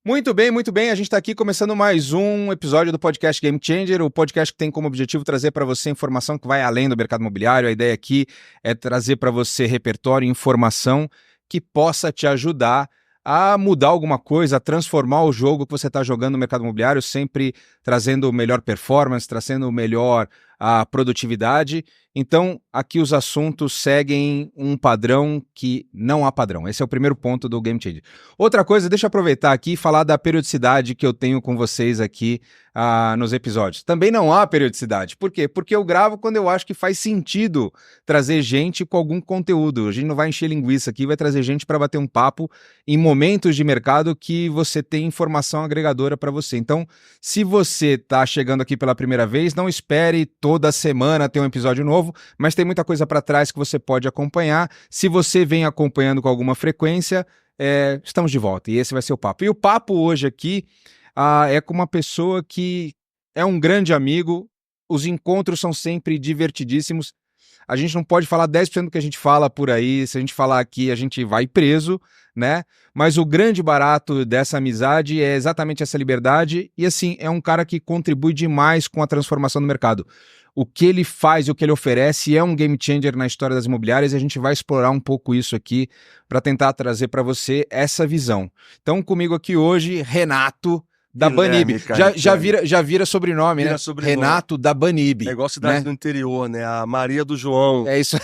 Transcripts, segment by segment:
Muito bem. A gente está aqui começando mais um episódio do podcast Game Changer, o podcast que tem como objetivo trazer para você informação que vai além do mercado imobiliário. A ideia aqui é trazer para você repertório e informação que possa te ajudar a mudar alguma coisa, a transformar o jogo que você está jogando no mercado imobiliário, sempre trazendo melhor performance, trazendo melhor a produtividade. Então, aqui os assuntos seguem um padrão que não há padrão. Esse é o primeiro ponto do Game Changer. Outra coisa, deixa eu aproveitar aqui e falar da periodicidade que eu tenho com vocês aqui nos episódios. Também não há periodicidade. Por quê? Porque eu gravo quando eu acho que faz sentido trazer gente com algum conteúdo. A gente não vai encher linguiça aqui, vai trazer gente para bater um papo em momentos de mercado que você tem informação agregadora para você. Então, se você está chegando aqui pela primeira vez, não espere toda semana ter um episódio novo, mas tem muita coisa para trás que você pode acompanhar. Se você vem acompanhando com alguma frequência, estamos de volta e esse vai ser o papo. E o papo hoje aqui é com uma pessoa que é um grande amigo, os encontros são sempre divertidíssimos. A gente não pode falar 10% do que a gente fala por aí, se a gente falar aqui a gente vai preso, né? Mas o grande barato dessa amizade é exatamente essa liberdade e assim, é um cara que contribui demais com a transformação do mercado. O que ele faz e o que ele oferece é um game changer na história das imobiliárias e a gente vai explorar um pouco isso aqui para tentar trazer para você essa visão. Então comigo aqui hoje, Renato da Banib. Já vira sobrenome, né? Sobrenome. Renato da Banib. É igual cidade do interior, né? A Maria do João. É isso.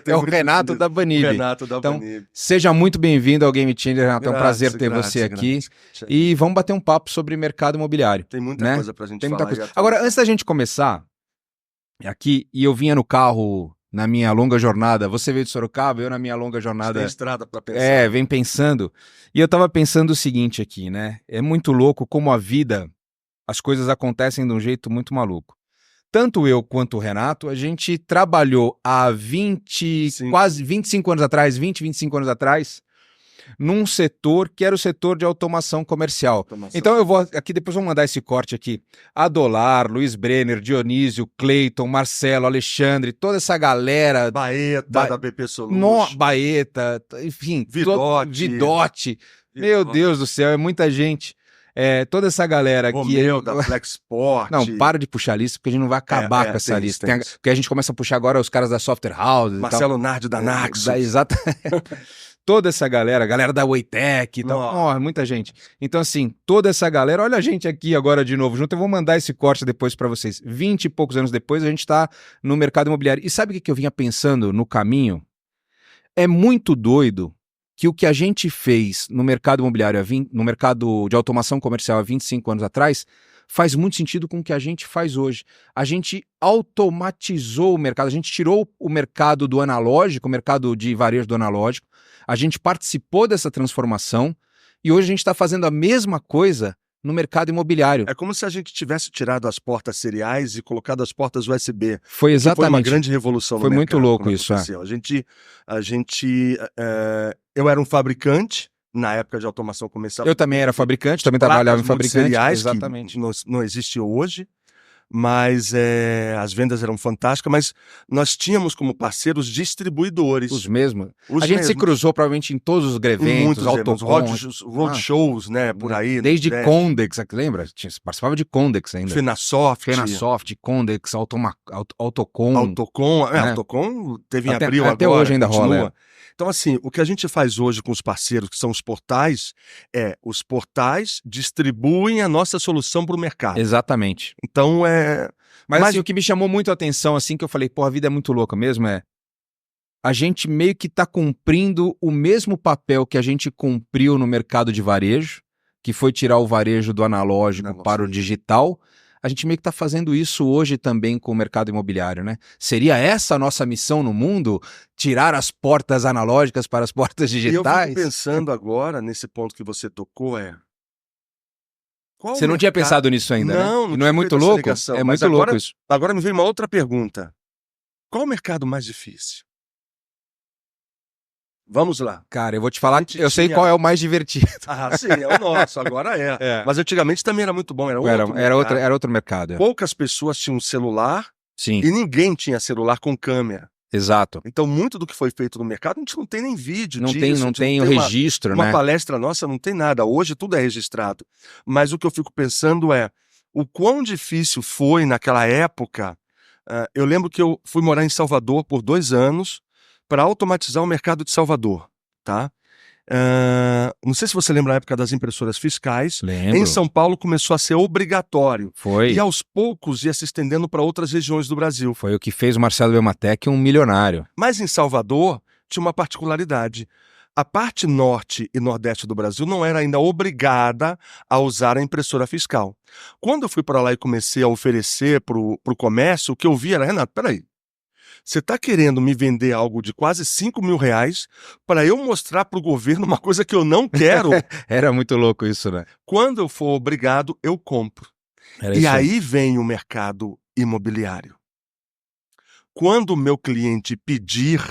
É o Renato da Banib. Renato da então, Banib. Seja muito bem-vindo ao Game Changer, Renato. É um prazer ter você aqui. E vamos bater um papo sobre mercado imobiliário. Tem muita coisa pra gente falar. Agora, antes da gente começar, aqui, e eu vinha no carro na minha longa jornada, você veio de Sorocaba, eu na minha longa jornada... Tem estrada pra pensar. Vem pensando. E eu tava pensando o seguinte aqui, né? É muito louco como a vida, as coisas acontecem de um jeito muito maluco. Tanto eu quanto o Renato, a gente trabalhou há quase 25 anos atrás, 25 anos atrás, num setor que era o setor de automação comercial. Então eu vou aqui, depois vou mandar esse corte aqui. Adolar, Luiz Brenner, Dionísio, Cleiton, Marcelo, Alexandre, toda essa galera. Baeta da BP Solutions. Baeta, enfim. Vidotti. Meu Deus do céu, é muita gente. Toda essa galera aqui. Romeu, da Flexport. Não, para de puxar a lista, porque a gente não vai acabar com essa lista. Porque a gente começa a puxar agora os caras da Software House. Marcelo Nardi da Naxos. Exatamente. Toda essa galera da Waytech e tal, muita gente. Então assim, toda essa galera, olha a gente aqui agora de novo junto, eu vou mandar esse corte depois para vocês. 20 e poucos anos depois a gente tá no mercado imobiliário. E sabe o que eu vinha pensando no caminho? É muito doido que o que a gente fez no mercado imobiliário, no mercado de automação comercial há 25 anos atrás, faz muito sentido com o que a gente faz hoje. A gente automatizou o mercado, a gente tirou o mercado do analógico, o mercado de varejo do analógico, a gente participou dessa transformação e hoje a gente está fazendo a mesma coisa no mercado imobiliário. É como se a gente tivesse tirado as portas seriais e colocado as portas USB. Foi exatamente. Foi uma grande revolução no mercado. Foi muito louco isso. Eu era um fabricante na época de automação comercial. Eu também era fabricante, também trabalhava em fabricante. Seriais, exatamente. Que não existe hoje. Mas as vendas eram fantásticas, mas nós tínhamos como parceiros distribuidores. Os mesmos. A gente se cruzou provavelmente em todos os eventos, roadshows, né, por aí. Desde Condex, lembra? Participava de Condex ainda. Fenasoft, Condex, Autocom. Autocom teve em abril até agora. Hoje ainda rola. Então, assim, o que a gente faz hoje com os parceiros, que são os portais distribuem a nossa solução para o mercado. Exatamente. Então, Mas assim, o que me chamou muito a atenção, assim, que eu falei, pô, a vida é muito louca mesmo, a gente meio que está cumprindo o mesmo papel que a gente cumpriu no mercado de varejo, que foi tirar o varejo do analógico para o digital. A gente meio que está fazendo isso hoje também com o mercado imobiliário, né? Seria essa a nossa missão no mundo? Tirar as portas analógicas para as portas digitais? E eu fico pensando agora, nesse ponto que você tocou, Você não tinha pensado nisso ainda, né? Não é muito louco? É muito louco isso. Agora me veio uma outra pergunta. Qual o mercado mais difícil? Vamos lá. Cara, eu vou te falar, eu sei qual é o mais divertido. Sim, é o nosso, agora é. Mas antigamente também era muito bom, era outro mercado. Poucas pessoas tinham celular. Sim. E ninguém tinha celular com câmera. Exato. Então, muito do que foi feito no mercado, a gente não tem nem vídeo Não disso. tem, a não gente tem o registro, uma né? palestra nossa não tem nada. Hoje tudo é registrado. Mas o que eu fico pensando é o quão difícil foi naquela época. Eu lembro que eu fui morar em Salvador por 2 anos para automatizar o mercado de Salvador, tá? Não sei se você lembra a época das impressoras fiscais. Lembro. Em São Paulo começou a ser obrigatório. Foi. E aos poucos ia se estendendo para outras regiões do Brasil. Foi o que fez o Marcelo Belmatec um milionário. Mas em Salvador tinha uma particularidade. A parte norte e nordeste do Brasil não era ainda obrigada a usar a impressora fiscal. Quando eu fui para lá e comecei a oferecer para o comércio, o que eu vi era, Renato, peraí, você está querendo me vender algo de quase R$ 5.000 para eu mostrar para o governo uma coisa que eu não quero? Era muito louco isso, né? Quando eu for obrigado, eu compro. Era E isso aí vem o mercado imobiliário. Quando o meu cliente pedir,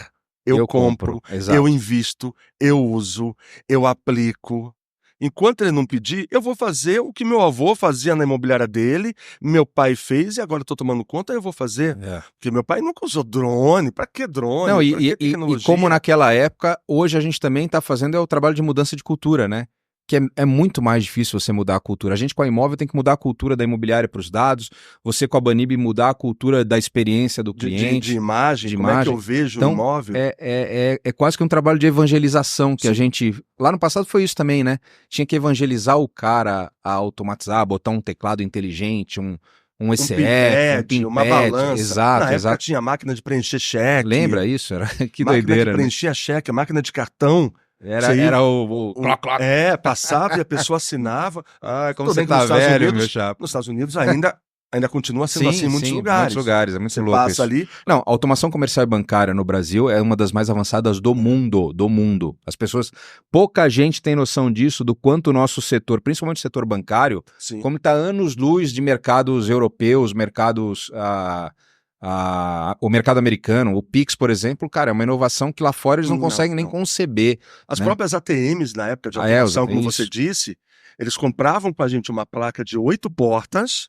eu compro, Exato. eu invisto, eu uso, eu aplico. Enquanto ele não pedir, eu vou fazer o que meu avô fazia na imobiliária dele, meu pai fez e agora eu estou tomando conta, eu vou fazer. É. Porque meu pai nunca usou drone. Para que drone? Não, Pra que e tecnologia? como naquela época, hoje a gente também está fazendo o trabalho de mudança de cultura, né? Que é muito mais difícil você mudar a cultura. A gente com a Imóvel tem que mudar a cultura da imobiliária para os dados, você com a Banib mudar a cultura da experiência do cliente. De imagem, como é que eu vejo então, o imóvel? É quase que um trabalho de evangelização que Sim. a gente... Lá no passado foi isso também, né? Tinha que evangelizar o cara a automatizar, botar um teclado inteligente, um ECF, um pinpad, uma pinpad. balança. Exato, Na época exato. tinha máquina de preencher cheque. Lembra isso? Era que máquina doideira, de né? preencher cheque, a máquina de cartão. Era o clock, clock. Passava e a pessoa assinava. Ah, como Tudo você bem que nos tá Estados velho, Unidos, meu chapa. Nos Estados Unidos ainda continua sendo assim em muitos lugares. Muitos lugares, é muito Você louco passa isso. ali. Não, a automação comercial e bancária no Brasil é uma das mais avançadas do mundo. As pessoas, pouca gente tem noção disso, do quanto o nosso setor, principalmente o setor bancário, Sim. como está anos-luz de mercados europeus, mercados... o mercado americano, o Pix, por exemplo, cara, é uma inovação que lá fora eles não conseguem nem conceber. As né? próprias ATMs na época de automação, como isso. você disse, eles compravam com a gente uma placa de 8 portas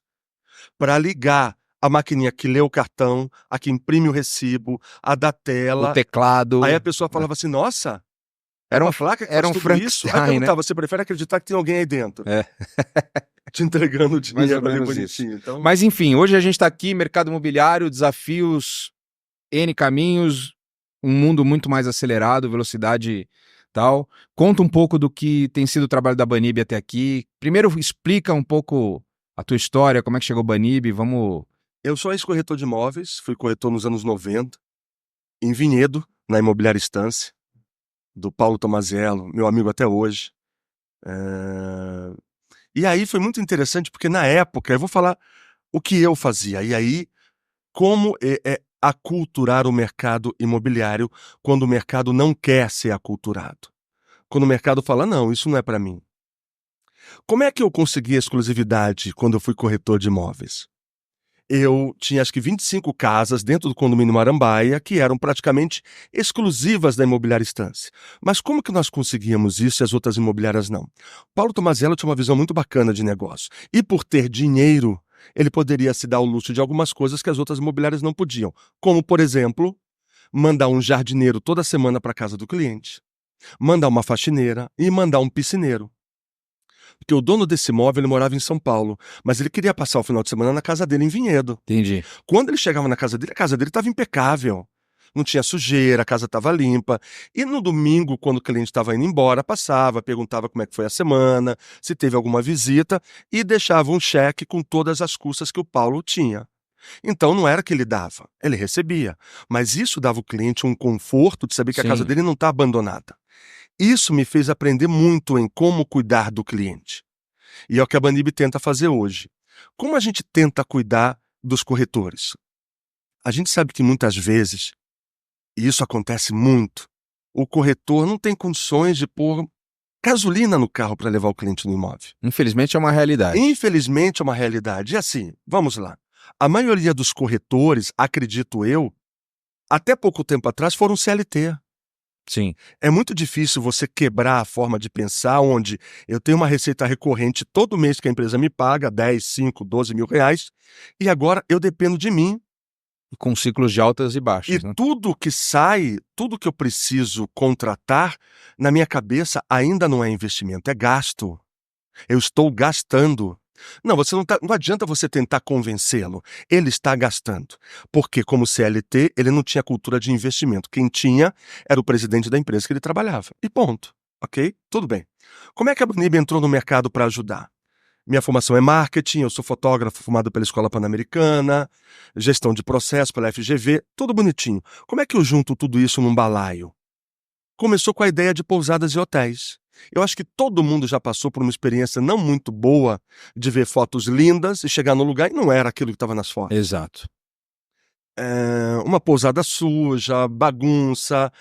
para ligar a maquininha que lê o cartão, a que imprime o recibo, a da tela, o teclado. Aí a pessoa falava assim, nossa, era uma placa que faz tudo isso? Aí perguntava, você prefere acreditar que tem alguém aí dentro? Te entregando o dinheiro ali bonitinho. Então... Mas enfim, hoje a gente está aqui, mercado imobiliário, desafios, N caminhos, um mundo muito mais acelerado, velocidade tal. Conta um pouco do que tem sido o trabalho da Banib até aqui. Primeiro explica um pouco a tua história, como é que chegou a Banib, vamos... Eu sou ex-corretor de imóveis, fui corretor nos anos 90, em Vinhedo, na Imobiliária Estância, do Paulo Tomazello, meu amigo até hoje. E aí foi muito interessante, porque na época, eu vou falar o que eu fazia, e aí como aculturar o mercado imobiliário quando o mercado não quer ser aculturado. Quando o mercado fala, não, isso não é para mim. Como é que eu consegui exclusividade quando eu fui corretor de imóveis? Eu tinha acho que 25 casas dentro do condomínio Marambaia que eram praticamente exclusivas da Imobiliária Estância. Mas como que nós conseguíamos isso e as outras imobiliárias não? Paulo Tomazello tinha uma visão muito bacana de negócio. E por ter dinheiro, ele poderia se dar o luxo de algumas coisas que as outras imobiliárias não podiam. Como, por exemplo, mandar um jardineiro toda semana para a casa do cliente, mandar uma faxineira e mandar um piscineiro. Porque o dono desse imóvel, ele morava em São Paulo, mas ele queria passar o final de semana na casa dele em Vinhedo. Entendi. Quando ele chegava na casa dele, a casa dele estava impecável. Não tinha sujeira, a casa estava limpa. E no domingo, quando o cliente estava indo embora, passava, perguntava como é que foi a semana, se teve alguma visita, e deixava um cheque com todas as custas que o Paulo tinha. Então não era que ele dava, ele recebia. Mas isso dava ao cliente um conforto de saber que a casa dele não está abandonada. Isso me fez aprender muito em como cuidar do cliente. E é o que a Banib tenta fazer hoje. Como a gente tenta cuidar dos corretores? A gente sabe que muitas vezes, e isso acontece muito, o corretor não tem condições de pôr gasolina no carro para levar o cliente no imóvel. Infelizmente é uma realidade. Infelizmente é uma realidade. E assim, vamos lá. A maioria dos corretores, acredito eu, até pouco tempo atrás foram CLT. Sim. É muito difícil você quebrar a forma de pensar onde eu tenho uma receita recorrente todo mês que a empresa me paga, 10, 5, 12 mil reais, e agora eu dependo de mim Com ciclos de altas e baixas, E né? tudo que sai, tudo que eu preciso contratar, na minha cabeça ainda não é investimento, é gasto. Eu estou gastando. Não, não adianta você tentar convencê-lo. Ele está gastando. Porque, como CLT, ele não tinha cultura de investimento. Quem tinha era o presidente da empresa que ele trabalhava. E ponto. Ok? Tudo bem. Como é que a Banib entrou no mercado para ajudar? Minha formação é marketing, eu sou fotógrafo formado pela Escola Pan-Americana, gestão de processo pela FGV, tudo bonitinho. Como é que eu junto tudo isso num balaio? Começou com a ideia de pousadas e hotéis. Eu acho que todo mundo já passou por uma experiência não muito boa de ver fotos lindas e chegar no lugar e não era aquilo que estava nas fotos. Exato. Uma pousada suja, bagunça.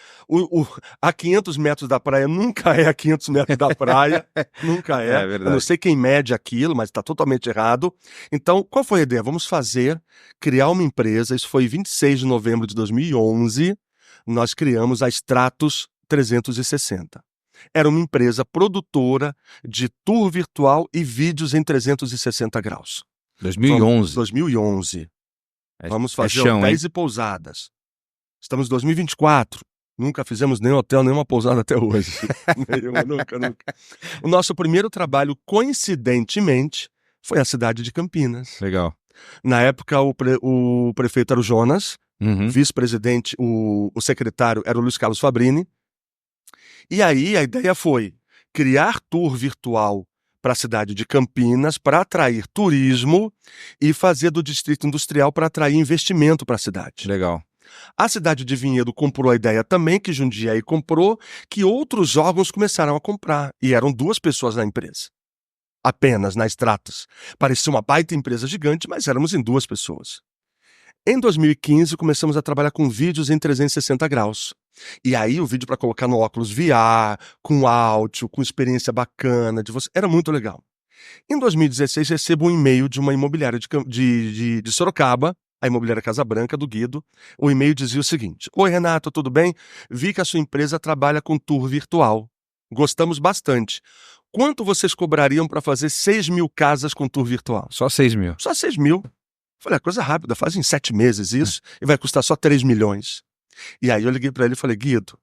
A 500 metros da praia nunca é a 500 metros da praia. Nunca é. É verdade. Eu não sei quem mede aquilo, mas está totalmente errado. Então, qual foi a ideia? Vamos criar uma empresa. Isso foi 26 de novembro de 2011. Nós criamos a Stratos 360. Era uma empresa produtora de tour virtual e vídeos em 360 graus. 2011. 2011. Vamos fazer chão, hotéis e pousadas. Estamos em 2024. Nunca fizemos nenhum hotel, nenhuma pousada até hoje. Nenhuma, nunca. O nosso primeiro trabalho, coincidentemente, foi a cidade de Campinas. Legal. Na época, o prefeito era o Jonas, Uhum. vice-presidente, o secretário era o Luiz Carlos Fabrini. E aí a ideia foi criar tour virtual para a cidade de Campinas para atrair turismo e fazer do distrito industrial para atrair investimento para a cidade. Legal. A cidade de Vinhedo comprou a ideia também, que Jundiaí comprou, que outros órgãos começaram a comprar. E eram 2 pessoas na empresa. Apenas na Stratos. Parecia uma baita empresa gigante, mas éramos em 2 pessoas. Em 2015, começamos a trabalhar com vídeos em 360 graus. E aí o vídeo para colocar no óculos VR, com áudio, com experiência bacana de você. Era muito legal. Em 2016, recebo um e-mail de uma imobiliária de Sorocaba, a imobiliária Casa Branca, do Guido. O e-mail dizia o seguinte: Oi, Renato, tudo bem? Vi que a sua empresa trabalha com tour virtual. Gostamos bastante. Quanto vocês cobrariam para fazer 6 mil casas com tour virtual? Só 6 mil. Só 6 mil. Falei, coisa rápida, faz em 7 meses isso e vai custar só 3 milhões. E aí eu liguei para ele e falei, Guido,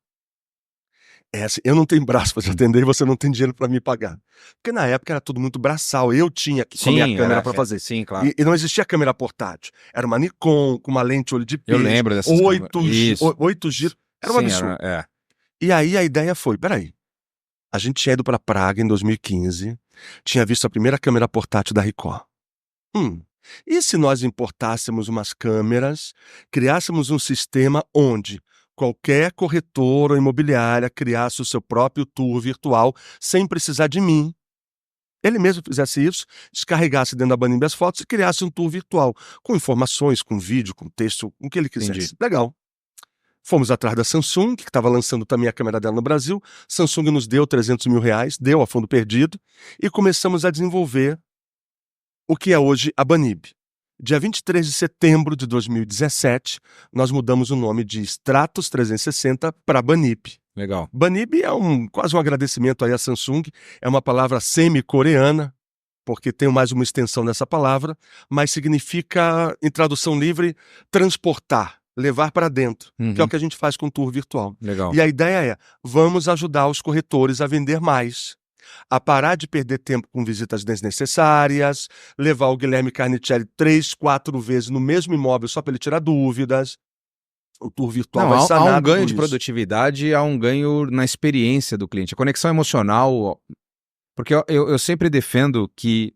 eu não tenho braço para te atender e você não tem dinheiro para me pagar. Porque na época era tudo muito braçal, eu tinha que com a minha câmera para fazer. Sim, claro. E não existia câmera portátil. Era uma Nikon com uma lente olho de peixe. Eu lembro dessas 8 giros. Era um absurdo. E aí a ideia foi, peraí, a gente tinha ido para Praga em 2015, tinha visto a primeira câmera portátil da Ricoh. E se nós importássemos umas câmeras, criássemos um sistema onde qualquer corretora ou imobiliária criasse o seu próprio tour virtual sem precisar de mim? Ele mesmo fizesse isso, descarregasse dentro da Banib as fotos e criasse um tour virtual, com informações, com vídeo, com texto, com o que ele quisesse. Entendi. Legal. Fomos atrás da Samsung, que estava lançando também a câmera dela no Brasil. Samsung nos deu 300 mil reais, deu a fundo perdido, e começamos a desenvolver o que é hoje a Banib. Dia 23 de setembro de 2017, nós mudamos o nome de Stratos 360 para Banib. Legal. Banib é quase um agradecimento aí à Samsung, é uma palavra semi-coreana, porque tem mais uma extensão nessa palavra, mas significa, em tradução livre, transportar, levar para dentro, que é o que a gente faz com o tour virtual. Legal. E a ideia é, vamos ajudar os corretores a vender mais, a parar de perder tempo com visitas desnecessárias, levar o Guilherme Carnicelli 3, 4 vezes no mesmo imóvel só para ele tirar dúvidas. O tour virtual vai sanar. Há um ganho de produtividade, há um ganho na experiência do cliente. A conexão emocional, porque eu sempre defendo que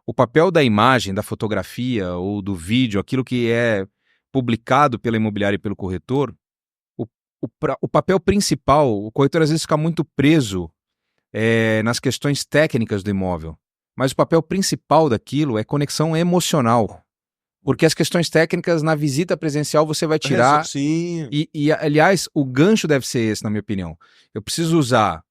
o papel da imagem, da fotografia ou do vídeo, aquilo que é publicado pela imobiliária e pelo corretor, o papel principal, o corretor às vezes fica muito preso nas questões técnicas do imóvel, mas o papel principal daquilo é conexão emocional, porque as questões técnicas na visita presencial você vai tirar, e aliás, o gancho deve ser esse, na minha opinião. Eu preciso usar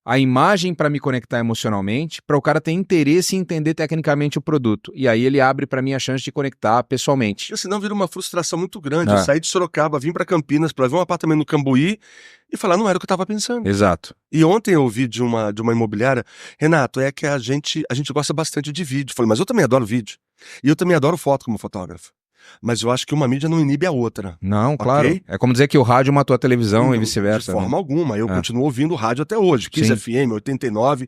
a imagem para me conectar emocionalmente, para o cara ter interesse em entender tecnicamente o produto. E aí ele abre para mim a chance de conectar pessoalmente. Porque senão vira uma frustração muito grande. Eu saí de Sorocaba, vim para Campinas para ver um apartamento no Cambuí e falar, não era o que eu estava pensando. Exato. E ontem eu ouvi de uma imobiliária, Renato, é que a gente gosta bastante de vídeo. Eu falei, mas eu também adoro vídeo. E eu também adoro foto como fotógrafo. Mas eu acho que uma mídia não inibe a outra. Não, claro. Ok? É como dizer que o rádio matou a televisão e Não, vice-versa. De forma né? alguma. Eu continuo ouvindo rádio até hoje. 15 Sim. FM, 89.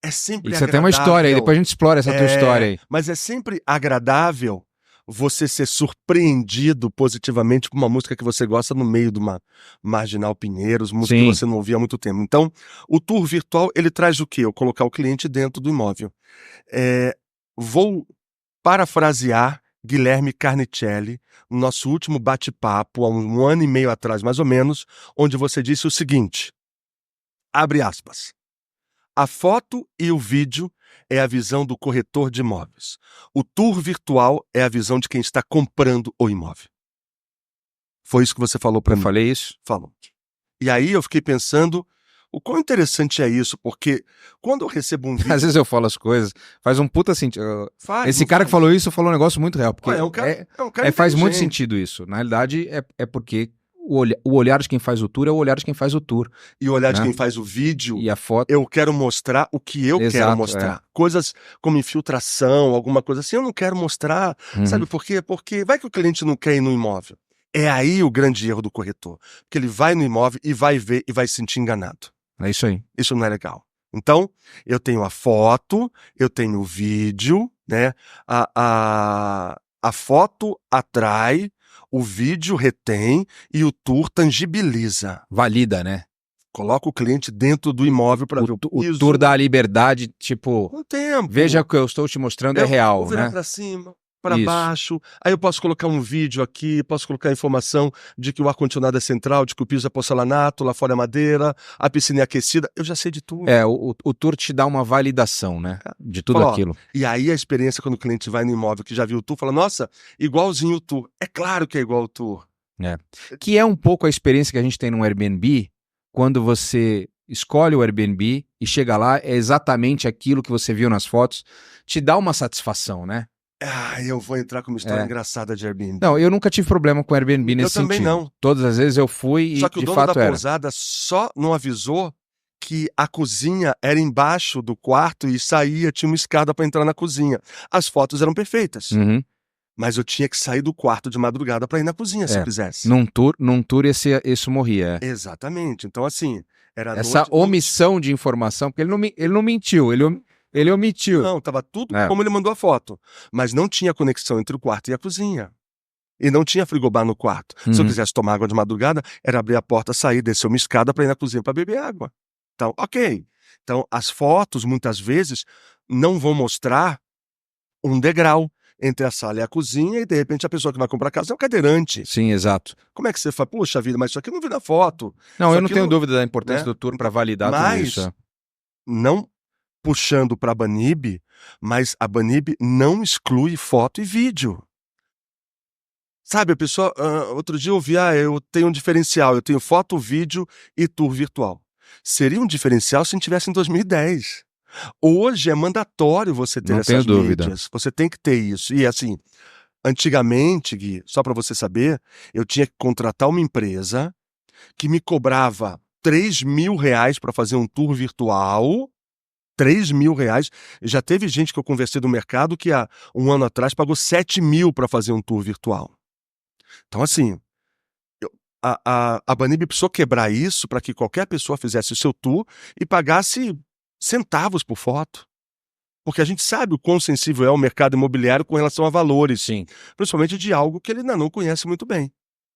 É sempre E você agradável. tem uma história aí, depois a gente explora essa tua história aí. Mas é sempre agradável você ser surpreendido positivamente com uma música que você gosta no meio de uma Marginal Pinheiros, música Sim. que você não ouvia há muito tempo. Então, o tour virtual, ele traz o quê? Eu colocar o cliente dentro do imóvel. Vou parafrasear Guilherme Carnicelli, no nosso último bate-papo, há um ano e meio atrás, mais ou menos, onde você disse o seguinte, abre aspas, a foto e o vídeo é a visão do corretor de imóveis. O tour virtual é a visão de quem está comprando o imóvel. Foi isso que você falou para mim. Eu falei isso? Falou. E aí eu fiquei pensando, o quão interessante é isso, porque quando eu recebo um vídeo... Às vezes eu falo as coisas, faz um puta sentido. Esse cara que falou isso falou um negócio muito real, porque faz muito sentido isso. Na realidade, é porque o olhar de quem faz o tour é o olhar de quem faz o tour. E o olhar de quem faz o vídeo, e a foto. Eu quero mostrar o que eu quero mostrar. Coisas como infiltração, alguma coisa assim, eu não quero mostrar. Sabe por quê? Porque vai que o cliente não quer ir no imóvel. É aí o grande erro do corretor. Porque ele vai no imóvel e vai ver e vai se sentir enganado. É isso aí. Isso não é legal. Então, eu tenho a foto, eu tenho o vídeo, né? A foto atrai, o vídeo retém e o tour tangibiliza. Valida, né? Coloca o cliente dentro do imóvel para ver o piso. O tour dá a liberdade, tipo... Com o tempo. Veja o que eu estou te mostrando é real, vou virar né? para cima, para baixo. Aí eu posso colocar um vídeo aqui, posso colocar informação de que o ar-condicionado é central, de que o piso é porcelanato, lá fora é madeira, a piscina é aquecida. Eu já sei de tudo. O tour te dá uma validação, né? De tudo aquilo. E aí a experiência quando o cliente vai no imóvel que já viu o tour, fala, nossa, igualzinho o tour. É claro que é igual o tour. Que é um pouco a experiência que a gente tem no Airbnb, quando você escolhe o Airbnb e chega lá, é exatamente aquilo que você viu nas fotos, te dá uma satisfação, né? Eu vou entrar com uma história engraçada de Airbnb. Não, eu nunca tive problema com Airbnb nesse sentido. Eu também não. Todas as vezes eu fui e só que de o fato dono da pousada só não avisou que a cozinha era embaixo do quarto e tinha uma escada para entrar na cozinha. As fotos eram perfeitas. Mas eu tinha que sair do quarto de madrugada para ir na cozinha, se eu quisesse. Num tour isso morria. Exatamente. Então, assim, era essa omissão de informação, porque ele não mentiu, ele omitiu. Não, tava tudo como ele mandou a foto. Mas não tinha conexão entre o quarto e a cozinha. E não tinha frigobar no quarto. Se eu quisesse tomar água de madrugada, era abrir a porta, sair, descer uma escada para ir na cozinha para beber água. Então, ok. Então, as fotos, muitas vezes, não vão mostrar um degrau entre a sala e a cozinha, e de repente a pessoa que vai comprar a casa é um cadeirante. Sim, exato. Como é que você fala, puxa vida, mas isso aqui eu não vi na foto. Não, eu não tenho dúvida da importância do tour para validar tudo isso. Mas, não puxando para a Banib, mas a Banib não exclui foto e vídeo. Sabe, a pessoa, outro dia eu vi, eu tenho um diferencial, eu tenho foto, vídeo e tour virtual. Seria um diferencial se a gente tivesse em 2010. Hoje é mandatório você ter essas mídias. Você tem que ter isso. E assim, antigamente, Gui, só para você saber, eu tinha que contratar uma empresa que me cobrava R$3.000 para fazer um tour virtual. R$3.000. Já teve gente que eu conversei do mercado que há um ano atrás pagou R$7.000 para fazer um tour virtual. Então, assim, a Banib precisou quebrar isso para que qualquer pessoa fizesse o seu tour e pagasse centavos por foto. Porque a gente sabe o quão sensível é o mercado imobiliário com relação a valores. Sim. Principalmente de algo que ele ainda não conhece muito bem.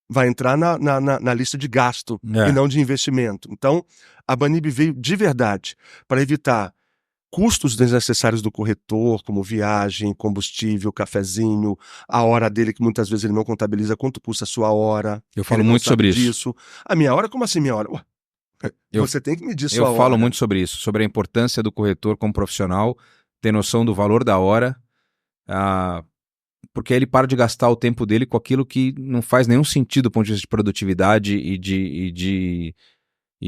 Vai entrar na lista de gasto e não de investimento. Então, a Banib veio de verdade para evitar custos desnecessários do corretor, como viagem, combustível, cafezinho, a hora dele, que muitas vezes ele não contabiliza quanto custa a sua hora. Eu falo muito sobre isso. A minha hora? Como assim minha hora? Você tem que medir sua hora. Eu falo muito sobre isso, sobre a importância do corretor como profissional, ter noção do valor da hora, porque ele para de gastar o tempo dele com aquilo que não faz nenhum sentido do ponto de vista de produtividade e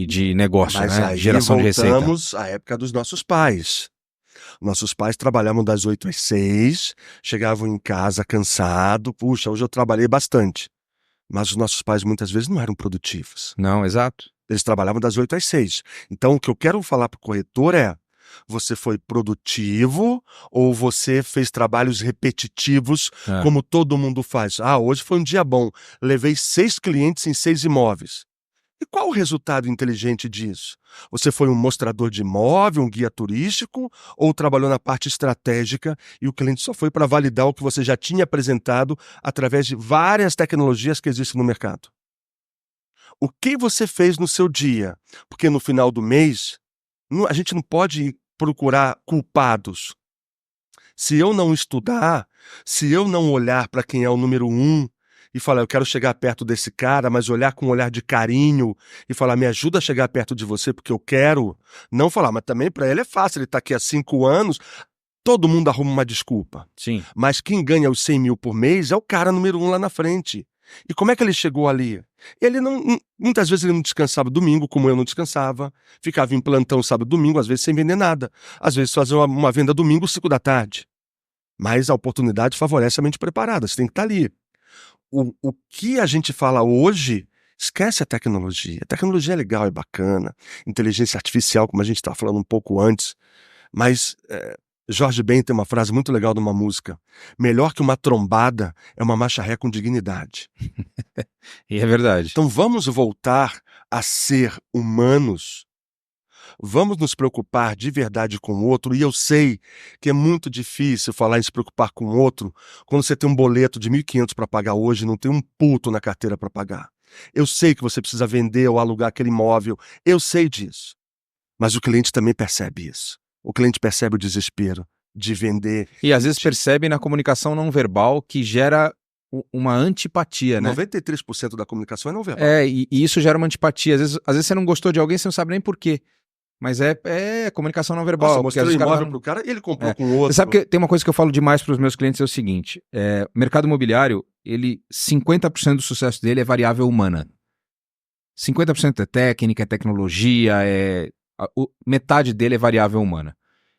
de negócio, mas né? Aí geração de receita. Voltamos à época dos nossos pais. Nossos pais trabalhavam das 8 às 6, chegavam em casa cansado. Puxa, hoje eu trabalhei bastante. Mas os nossos pais muitas vezes não eram produtivos. Não, exato. Eles trabalhavam das 8 às 6. Então, o que eu quero falar para o corretor é, Você foi produtivo ou você fez trabalhos repetitivos, como todo mundo faz? Hoje foi um dia bom, levei 6 clientes em 6 imóveis. E qual o resultado inteligente disso? Você foi um mostrador de imóvel, um guia turístico, ou trabalhou na parte estratégica e o cliente só foi para validar o que você já tinha apresentado através de várias tecnologias que existem no mercado? O que você fez no seu dia? Porque no final do mês, a gente não pode procurar culpados. Se eu não estudar, se eu não olhar para quem é o número 1 e falar, eu quero chegar perto desse cara, mas olhar com um olhar de carinho e falar, me ajuda a chegar perto de você porque eu quero, não falar, mas também para ele é fácil, ele está aqui há 5 anos, todo mundo arruma uma desculpa. Sim. Mas quem ganha os 100 mil por mês é o cara número 1 lá na frente. E como é que ele chegou ali? Ele muitas vezes ele não descansava domingo, como eu não descansava, ficava em plantão sábado e domingo, às vezes sem vender nada, às vezes fazia uma venda domingo 5 da tarde. Mas a oportunidade favorece a mente preparada, você tem que estar ali. O que a gente fala hoje, esquece a tecnologia. A tecnologia é legal, é bacana, inteligência artificial, como a gente estava falando um pouco antes, mas Jorge Ben tem uma frase muito legal de uma música: melhor que uma trombada é uma marcha ré com dignidade. E é verdade. Então vamos voltar a ser humanos, vamos nos preocupar de verdade com o outro, e eu sei que é muito difícil falar em se preocupar com o outro quando você tem um boleto de 1.500 para pagar hoje e não tem um puto na carteira para pagar. Eu sei que você precisa vender ou alugar aquele imóvel, eu sei disso, mas o cliente também percebe isso. O cliente percebe o desespero de vender. E às vezes percebe na comunicação não verbal que gera uma antipatia, né? 93% da comunicação é não verbal. E isso gera uma antipatia. Às vezes você não gostou de alguém, você não sabe nem por quê. Mas é comunicação não verbal. Nossa, eu mostrei o imóvel pro cara e ele comprou com outro. Você sabe que tem uma coisa que eu falo demais para os meus clientes, é o seguinte, o mercado imobiliário, 50% do sucesso dele é variável humana. 50% é técnica, é tecnologia, metade dele é variável humana.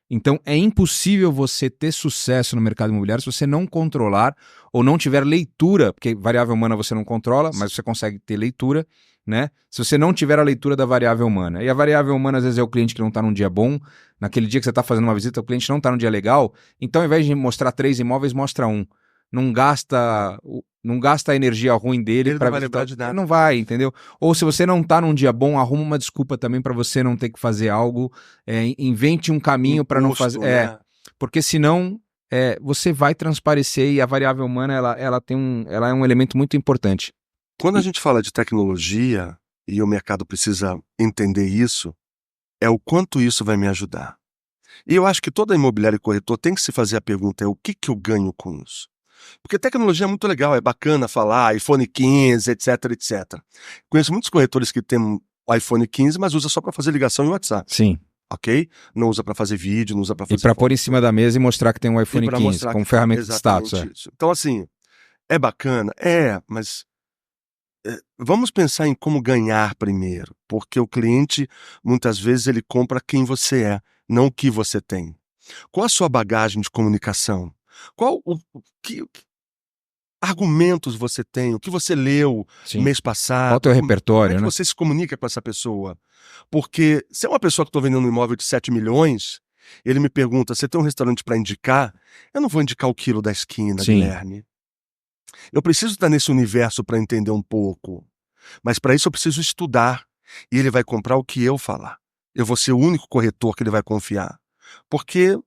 Então é impossível você ter sucesso no mercado imobiliário se você não controlar ou não tiver leitura, porque variável humana você não controla, mas você consegue ter leitura, né? Se você não tiver a leitura da variável humana. E a variável humana às vezes é o cliente que não está num dia bom, naquele dia que você está fazendo uma visita, o cliente não está num dia legal, então ao invés de mostrar 3 imóveis, mostra 1. Não gasta a energia ruim dele para lembrar de nada. Não vai, entendeu? Ou se você não tá num dia bom, arruma uma desculpa também para você não ter que fazer algo, invente um caminho para não fazer, né? Porque senão você vai transparecer, e a variável humana ela é um elemento muito importante. Quando a gente fala de tecnologia e o mercado precisa entender isso, é o quanto isso vai me ajudar. E eu acho que toda imobiliária e corretor tem que se fazer a pergunta, o que eu ganho com isso? Porque tecnologia é muito legal, é bacana falar, iPhone 15, etc, etc. Conheço muitos corretores que têm o iPhone 15, mas usa só para fazer ligação e WhatsApp. Sim. Ok? Não usa para fazer vídeo, não usa para fazer... E para pôr em cima da mesa e mostrar que tem um iPhone 15, como ferramenta de status. Isso. Então, assim, é bacana? Mas vamos pensar em como ganhar primeiro, porque o cliente, muitas vezes, ele compra quem você é, não o que você tem. Qual a sua bagagem de comunicação? Que argumentos você tem? O que você leu mês passado? Qual o teu repertório, como é que você se comunica com essa pessoa? Porque se é uma pessoa que estou vendendo um imóvel de 7 milhões, ele me pergunta, você tem um restaurante para indicar? Eu não vou indicar o quilo da esquina, Guilherme. Eu preciso estar nesse universo para entender um pouco. Mas para isso eu preciso estudar. E ele vai comprar o que eu falar. Eu vou ser o único corretor que ele vai confiar. Porque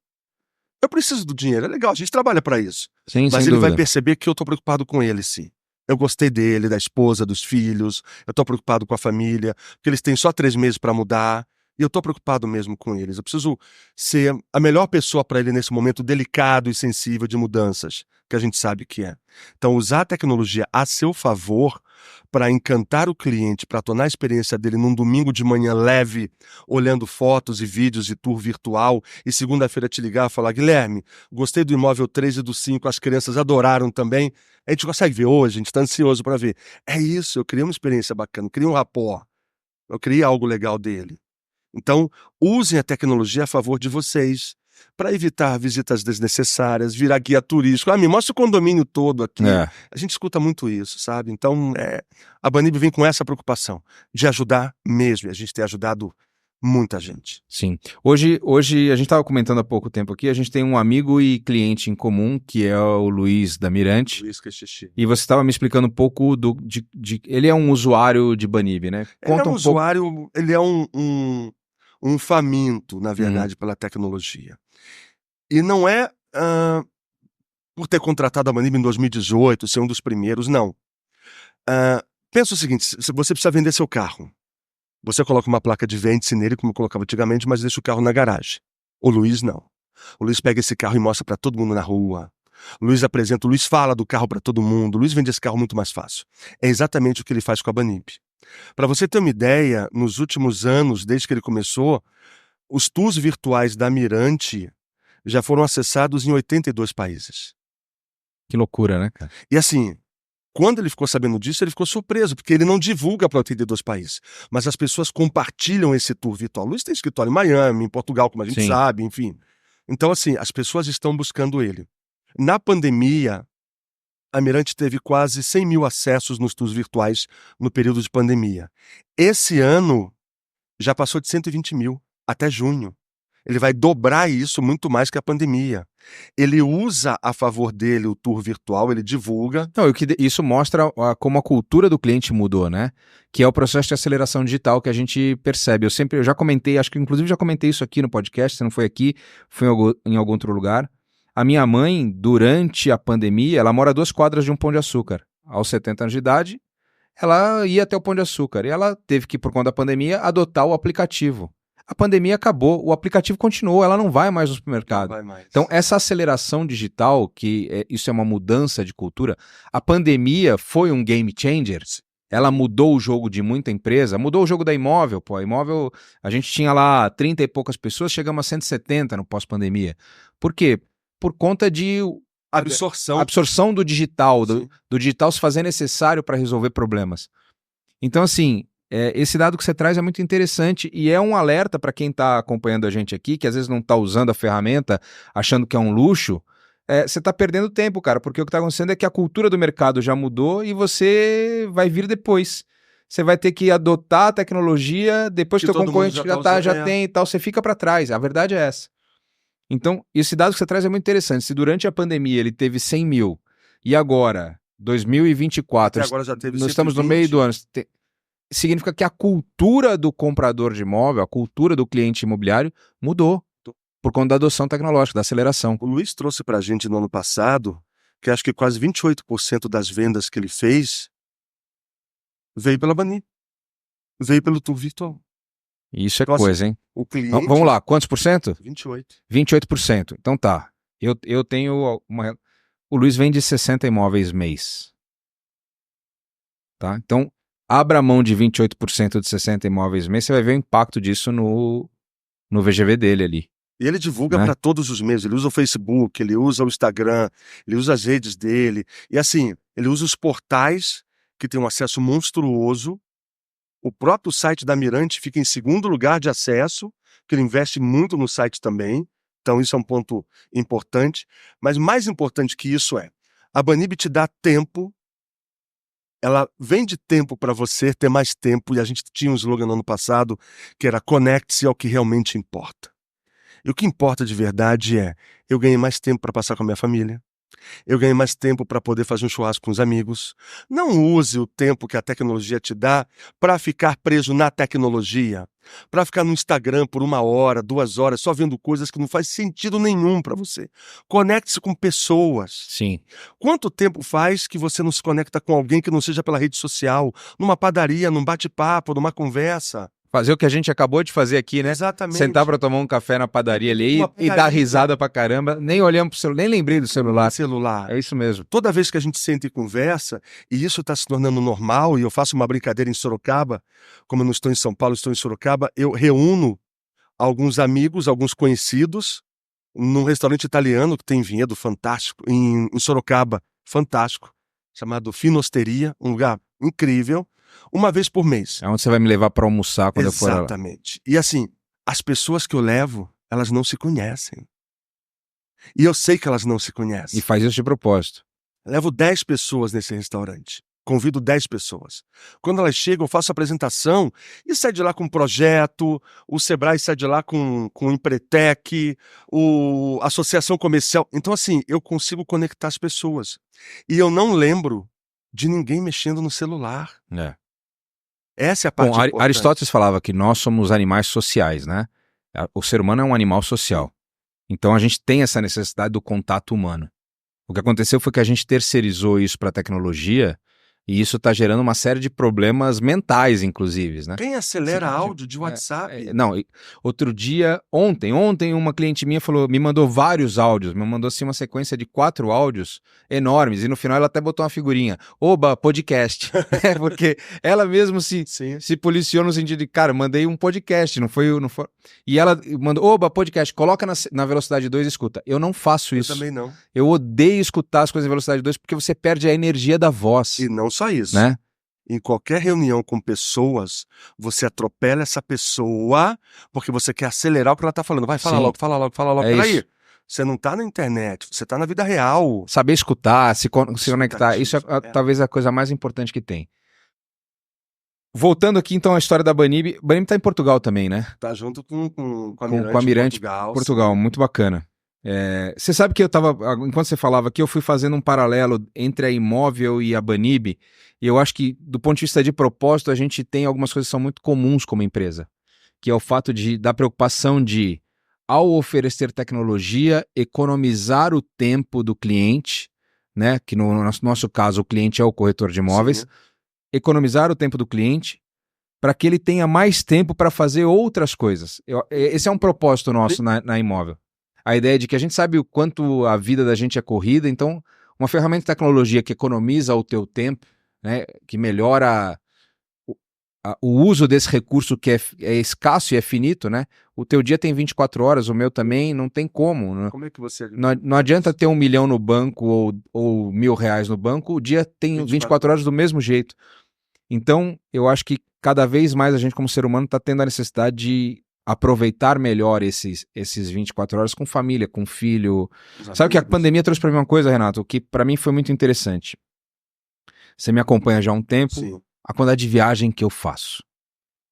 eu preciso do dinheiro, é legal, a gente trabalha para isso. Sim, mas ele vai perceber que eu estou preocupado com ele, sim. Eu gostei dele, da esposa, dos filhos, eu estou preocupado com a família, porque eles têm só 3 meses para mudar, e eu estou preocupado mesmo com eles. Eu preciso ser a melhor pessoa para ele nesse momento delicado e sensível de mudanças, que a gente sabe que é. Então, usar a tecnologia a seu favor para encantar o cliente, para tornar a experiência dele num domingo de manhã leve, olhando fotos e vídeos de tour virtual, e segunda-feira te ligar e falar, Guilherme, gostei do imóvel 3 e do 5, as crianças adoraram também, a gente consegue ver hoje, a gente está ansioso para ver. É isso, eu criei uma experiência bacana, eu criei um rapport, eu criei algo legal dele. Então, usem a tecnologia a favor de vocês, para evitar visitas desnecessárias, virar guia turístico. Me mostra o condomínio todo aqui. A gente escuta muito isso, sabe? Então, a Banib vem com essa preocupação de ajudar mesmo. E a gente tem ajudado Muita gente. Sim. Hoje a gente estava comentando há pouco tempo aqui, a gente tem um amigo e cliente em comum, que é o Luiz da Mirante. Luiz Queixixi. E você estava me explicando um pouco ele é um usuário de Banib, né? Ele é um usuário, ele é um faminto, na verdade, pela tecnologia. E não é por ter contratado a Banib em 2018, ser um dos primeiros, não. Pensa o seguinte, se você precisa vender seu carro, você coloca uma placa de vende-se nele, como eu colocava antigamente, mas deixa o carro na garagem. O Luiz não. O Luiz pega esse carro e mostra para todo mundo na rua. O Luiz apresenta, o Luiz fala do carro para todo mundo. O Luiz vende esse carro muito mais fácil. É exatamente o que ele faz com a Banib. Para você ter uma ideia, nos últimos anos, desde que ele começou, os tours virtuais da Mirante já foram acessados em 82 países. Que loucura, né, cara? E assim, quando ele ficou sabendo disso, ele ficou surpreso, porque ele não divulga para 82 países. Mas as pessoas compartilham esse tour virtual. O Luiz tem escritório em Miami, em Portugal, como a gente sabe, enfim. Então, assim, as pessoas estão buscando ele. Na pandemia, a Mirante teve quase 100 mil acessos nos tours virtuais no período de pandemia. Esse ano, já passou de 120 mil, até junho. Ele vai dobrar isso muito mais que a pandemia. Ele usa a favor dele o tour virtual, ele divulga. Não, isso mostra como a cultura do cliente mudou, né? Que é o processo de aceleração digital que a gente percebe. Eu já comentei, acho que inclusive já comentei isso aqui no podcast, se não foi aqui, foi em algum outro lugar. A minha mãe, durante a pandemia, ela mora a 2 quadras de um Pão de Açúcar. Aos 70 anos de idade, ela ia até o Pão de Açúcar. E ela teve que, por conta da pandemia, adotar o aplicativo. A pandemia acabou, o aplicativo continuou, ela não vai mais no supermercado. Não vai mais. Então, essa aceleração digital, isso é uma mudança de cultura, a pandemia foi um game changer. Ela mudou o jogo de muita empresa, mudou o jogo da Imóvel, pô. A Imóvel, a gente tinha lá 30 e poucas pessoas, chegamos a 170 no pós-pandemia. Por quê? Por conta de absorção do digital, do digital se fazer necessário para resolver problemas. Então, assim, esse dado que você traz é muito interessante e é um alerta para quem está acompanhando a gente aqui, que às vezes não está usando a ferramenta, achando que é um luxo. Você está perdendo tempo, cara, porque o que está acontecendo é que a cultura do mercado já mudou e você vai vir depois. Você vai ter que adotar a tecnologia depois que o teu concorrente já tem e tal, você fica para trás. A verdade é essa. Então, esse dado que você traz é muito interessante. Se durante a pandemia ele teve 100 mil e agora, 2024, agora já teve nós estamos no meio do ano, significa que a cultura do comprador de imóvel, a cultura do cliente imobiliário mudou por conta da adoção tecnológica, da aceleração. O Luiz trouxe para a gente no ano passado que acho que quase 28% das vendas que ele fez veio pela Banib, veio pelo tour virtual. Isso é coisa, hein? O cliente... Vamos lá, quantos por cento? 28%. 28%. Então tá. Eu tenho uma... O Luiz vende 60 imóveis mês. Tá? Então, abra a mão de 28% de 60 imóveis mês, você vai ver o impacto disso no VGV dele ali. E ele divulga para todos os meios. Ele usa o Facebook, ele usa o Instagram, ele usa as redes dele. E assim, ele usa os portais que tem um acesso monstruoso. O próprio site da Mirante fica em segundo lugar de acesso, que ele investe muito no site também. Então isso é um ponto importante. Mas mais importante que isso a Banib te dá tempo, ela vende tempo para você ter mais tempo, e a gente tinha um slogan no ano passado que era conecte-se ao que realmente importa. E o que importa de verdade eu ganhei mais tempo para passar com a minha família, eu ganhei mais tempo para poder fazer um churrasco com os amigos. Não use o tempo que a tecnologia te dá para ficar preso na tecnologia, para ficar no Instagram por 1 hora, 2 horas, só vendo coisas que não faz sentido nenhum para você. Conecte-se com pessoas. Sim. Quanto tempo faz que você não se conecta com alguém que não seja pela rede social, numa padaria, num bate-papo, numa conversa? Fazer o que a gente acabou de fazer aqui, né? Exatamente. Sentar para tomar um café na padaria ali e dar risada pra caramba. Nem olhamos pro celular, nem lembrei do celular. É isso mesmo. Toda vez que a gente senta e conversa, e isso está se tornando normal, e eu faço uma brincadeira em Sorocaba, como eu não estou em São Paulo, estou em Sorocaba, eu reúno alguns amigos, alguns conhecidos, num restaurante italiano que tem vinhedo fantástico, em Sorocaba, fantástico, chamado Finosteria, um lugar incrível, uma vez por mês. É onde você vai me levar para almoçar quando eu for lá. Exatamente. E assim, as pessoas que eu levo, elas não se conhecem. E eu sei que elas não se conhecem. E faz isso de propósito. Eu levo 10 pessoas nesse restaurante. convido 10 pessoas. Quando elas chegam, eu faço a apresentação e sai de lá com um projeto, o Sebrae sai de lá com o Empretec, a Associação Comercial. Então, assim, eu consigo conectar as pessoas. E eu não lembro de ninguém mexendo no celular. Essa é a parte Bom, importante. Aristóteles falava que nós somos animais sociais, né? O ser humano é um animal social. Então a gente tem essa necessidade do contato humano. O que aconteceu foi que a gente terceirizou isso para a tecnologia e isso está gerando uma série de problemas mentais, inclusive, né? Quem acelera áudio de WhatsApp? Outro dia, ontem uma cliente minha me mandou vários áudios, me mandou assim uma sequência de 4 áudios enormes e no final ela até botou uma figurinha, oba, podcast, porque ela mesmo se policiou no sentido de, cara, mandei um podcast, não foi... E ela mandou, oba, podcast, coloca na velocidade 2 e escuta. Eu não faço isso. Eu também não. Eu odeio escutar as coisas em velocidade 2 porque você perde a energia da voz. E não só isso. Né? Em qualquer reunião com pessoas, você atropela essa pessoa porque você quer acelerar o que ela está falando. Vai, fala logo. Peraí, você não está na internet, você está na vida real. Saber escutar, se conectar, isso é talvez a coisa mais importante que tem. Voltando aqui então à história da Banib. Banib está em Portugal também, né? Tá junto com a Mirante Portugal, muito bacana. Você sabe que enquanto você falava aqui, eu fui fazendo um paralelo entre a Imóvel e a Banib, e eu acho que, do ponto de vista de propósito, a gente tem algumas coisas que são muito comuns como empresa, que é o fato da preocupação de, ao oferecer tecnologia, economizar o tempo do cliente, né? Que no nosso caso o cliente é o corretor de imóveis, economizar o tempo do cliente para que ele tenha mais tempo para fazer outras coisas. Esse é um propósito nosso na Imóvel. A ideia de que a gente sabe o quanto a vida da gente é corrida, então uma ferramenta de tecnologia que economiza o teu tempo, né, que melhora o uso desse recurso que é escasso e é finito, né? O teu dia tem 24 horas, o meu também, não tem como. Né? Como é que você... Não adianta ter 1 milhão no banco ou R$1.000 no banco, o dia tem 24 horas do mesmo jeito. Então, eu acho que cada vez mais a gente como ser humano está tendo a necessidade de aproveitar melhor esses 24 horas com família, com filho. Exatamente. Sabe que a pandemia trouxe para mim uma coisa, Renato, que para mim foi muito interessante. Você me acompanha já há um tempo, a quantidade de viagem que eu faço.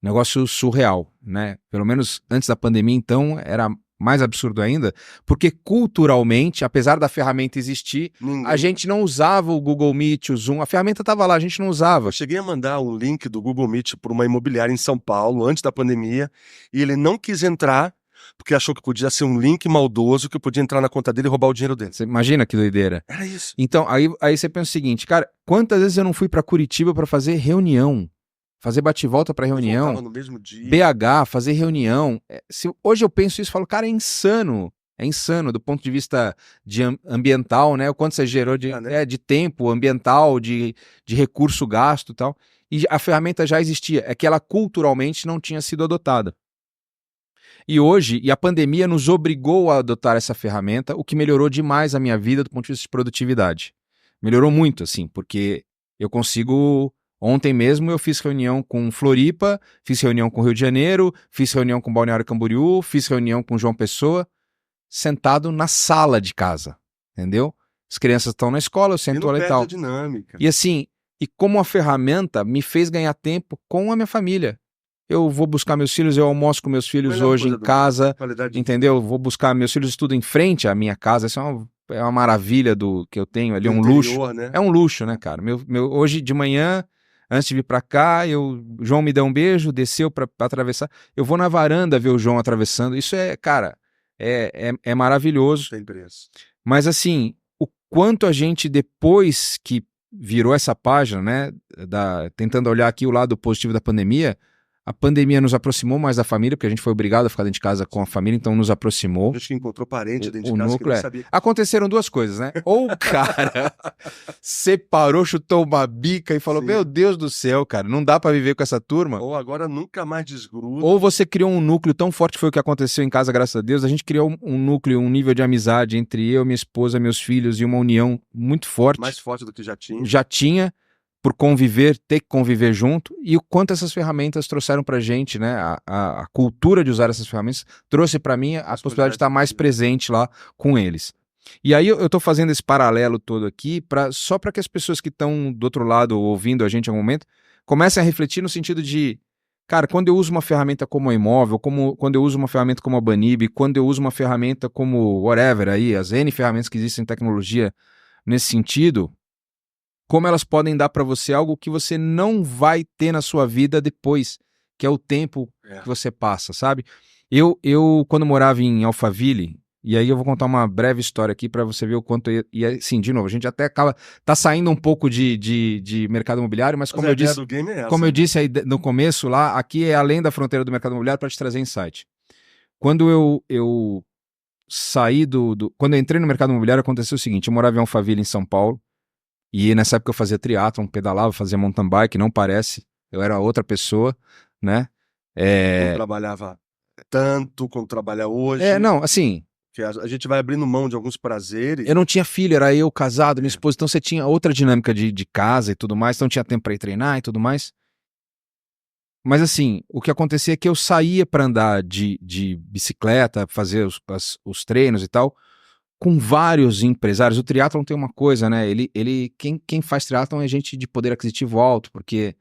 Negócio surreal, né? Pelo menos antes da pandemia, então, era mais absurdo ainda, porque culturalmente, apesar da ferramenta existir, a gente não usava o Google Meet, o Zoom, a ferramenta estava lá, a gente não usava. Eu cheguei a mandar um link do Google Meet para uma imobiliária em São Paulo, antes da pandemia, e ele não quis entrar, porque achou que podia ser um link maldoso, que eu podia entrar na conta dele e roubar o dinheiro dele. Você imagina que doideira. Era isso. Então, aí você pensa o seguinte, cara, quantas vezes eu não fui para Curitiba para fazer reunião? Fazer bate-volta para reunião, no mesmo dia. BH, fazer reunião. Hoje eu penso isso e falo, cara, é insano do ponto de vista ambiental, né? O quanto você gerou de tempo ambiental, de recurso gasto e tal. E a ferramenta já existia, é que ela culturalmente não tinha sido adotada. E hoje, a pandemia nos obrigou a adotar essa ferramenta, o que melhorou demais a minha vida do ponto de vista de produtividade. Melhorou muito, assim, porque eu consigo... Ontem mesmo eu fiz reunião com Floripa, fiz reunião com Rio de Janeiro, fiz reunião com Balneário Camboriú, fiz reunião com João Pessoa, sentado na sala de casa, entendeu? As crianças estão na escola, eu sento lá e tal. Dinâmica. E assim, como a ferramenta me fez ganhar tempo com a minha família. Eu vou buscar meus filhos, eu almoço com meus filhos hoje em casa, entendeu? Vou buscar meus filhos, estudam em frente à minha casa, isso é uma maravilha que eu tenho ali, um luxo. Né? É um luxo, né, cara? Hoje de manhã... Antes de vir pra cá, o João me deu um beijo, desceu pra atravessar. Eu vou na varanda ver o João atravessando. Isso cara, é maravilhoso. Tem preço. Mas assim, o quanto a gente, depois que virou essa página, né, tentando olhar aqui o lado positivo da pandemia, a pandemia nos aproximou mais da família, porque a gente foi obrigado a ficar dentro de casa com a família, então nos aproximou. A gente encontrou parente dentro de casa núcleo, que não sabia. Aconteceram 2 coisas, né? Ou o cara separou, chutou uma bica e falou, meu Deus do céu, cara, não dá pra viver com essa turma. Ou agora nunca mais desgruda. Ou você criou um núcleo tão forte, que foi o que aconteceu em casa, graças a Deus. A gente criou um núcleo, um nível de amizade entre eu, minha esposa, meus filhos e uma união muito forte. Mais forte do que já tinha. Já tinha. Por ter que conviver junto, e o quanto essas ferramentas trouxeram pra gente, né? A cultura de usar essas ferramentas trouxe pra mim a possibilidade de estar mais presente lá com eles. E aí eu tô fazendo esse paralelo todo aqui só para que as pessoas que estão do outro lado ouvindo a gente em algum momento comecem a refletir no sentido de, cara, quando eu uso uma ferramenta como a Imóvel, quando eu uso uma ferramenta como a Banib, quando eu uso uma ferramenta como whatever aí, as N ferramentas que existem em tecnologia nesse sentido, como elas podem dar para você algo que você não vai ter na sua vida depois, que é o tempo que você passa, sabe? Eu quando morava em Alphaville, e aí eu vou contar uma breve história aqui para você ver o quanto... E assim, de novo, a gente até tá saindo um pouco de mercado imobiliário, mas como eu disse aí no começo lá, aqui é além da fronteira do mercado imobiliário para te trazer insight. Quando eu saí quando eu entrei no mercado imobiliário, aconteceu o seguinte: eu morava em Alphaville, em São Paulo, e nessa época eu fazia triatlon, pedalava, fazia mountain bike, não parece, eu era outra pessoa, né? Não trabalhava tanto como trabalha hoje. Não, assim... Que a gente vai abrindo mão de alguns prazeres. Eu não tinha filho, era eu casado, minha esposa, então você tinha outra dinâmica de casa e tudo mais, então tinha tempo para ir treinar e tudo mais. Mas assim, o que acontecia é que eu saía para andar de bicicleta, fazer os treinos e tal, com vários empresários. O triatlon tem uma coisa, né? Quem faz triatlon é gente de poder aquisitivo alto, porque